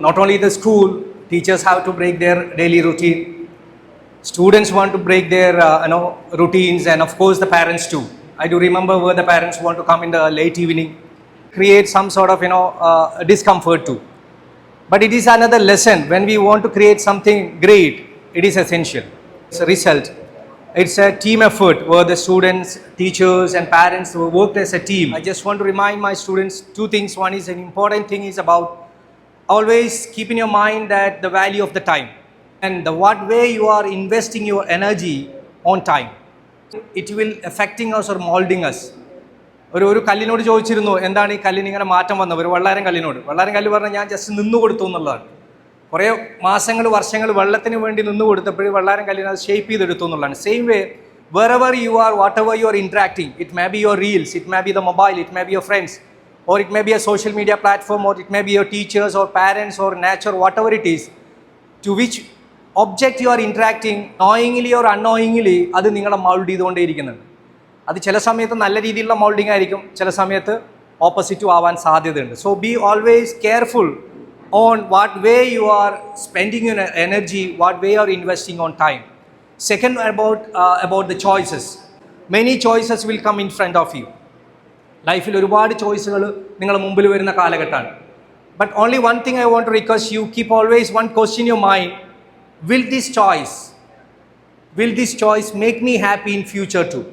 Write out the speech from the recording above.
not only the school, teachers have to break their daily routine. Students want to break their routines, and of course the parents too. I do remember where the parents want to come in the late evening, create some sort of discomfort too. But it is another lesson. When we want to create something great, it is essential. It's a result. It's a team effort where the students, teachers and parents worked as a team. I just want to remind my students two things. One is an important thing is about always keep in your mind that the value of the time and the what way you are investing your energy on time. It will affecting us or molding us. ഒരു കല്ലിനോട് ചോദിച്ചിരുന്നു, എന്താണ് ഈ കല്ലിന് ഇങ്ങനെ മാറ്റം വന്നത്? ഒരു വള്ളാരം കല്ലിനോട്. വള്ളാരം കല്ല് പറഞ്ഞാൽ ഞാൻ ജസ്റ്റ് നിന്നു കൊടുത്തു എന്നുള്ളതാണ്. കുറേ മാസങ്ങൾ വർഷങ്ങൾ വെള്ളത്തിന് വേണ്ടി നിന്ന് കൊടുത്തപ്പോഴും വള്ളാരം കല്ലിനെ അത് ഷേപ്പ് ചെയ്തെടുത്തു എന്നുള്ളതാണ്. Same way wherever you are, whatever you are interacting, it may be your reels, it may be the mobile, it may be your friends, or it may be a social media platform, or it may be your teachers or parents or nature, whatever it is, to which object you are interacting, knowingly or unknowingly, അത് നിങ്ങളെ mould ചെയ്തുകൊണ്ടേയിരിക്കുന്നുണ്ട്. അത് ചില സമയത്ത് നല്ല രീതിയിലുള്ള moulding ആയിരിക്കും, ചില സമയത്ത് ഓപ്പോസിറ്റും ആവാൻ സാധ്യതയുണ്ട്. So be always careful on what way you are spending your energy, what way you are investing on time. Second, about the choices. Many choices will come in front of you. ലൈഫിൽ ഒരുപാട് ചോയ്സുകൾ നിങ്ങളുടെ മുമ്പിൽ വരുന്ന കാലഘട്ടമാണ്. But only one thing I want to request you, keep always one question in your mind: will this choice make me happy in future too?